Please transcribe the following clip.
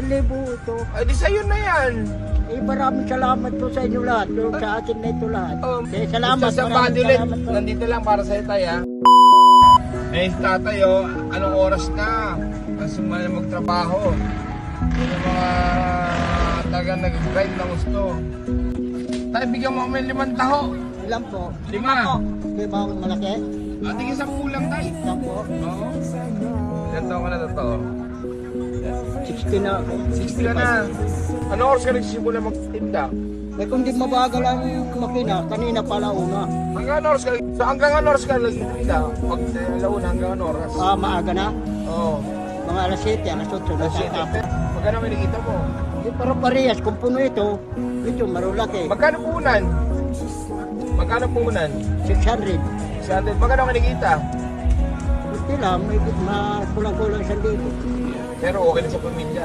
1,000 ito. Ay, di sa'yo na yan. Maraming salamat po sa inyo lahat. Sa akin na ito lahat. Salamat. Sa Maraming Badulit, salamat po. nandito lang para sa'yo tayo, ha? Eh, tatay, anong oras na? Kasi magtrabaho. Yung mga taga nag-drive na gusto. Tayo, bigyan mo kami 5 taho. Ilan po? 5. Di ba akong malaki? Tingin 10 lang tayo. Ilan po? Oo. Ilan taon ka na totoo? 60 na ako. 60 ka na. Anong oras ka nagsisimula magtinda? Eh kung di mabagal ang makina, kanina pala una. Hanggang anong oras ka? So hanggang anong oras ka nagtinda? Pag launa hanggang anong oras? Maaga na. Oo. Mga alas 7, alas 8 na tatapos. Magkano may nakita mo? Di para parehas, kung puno ito marulak eh. Magkano puhunan? Magkano puhunan? 600. 600. Magkano ka nakita? Buti lang, may kulang-kulang 1,000. Pero okay na sa pamilya.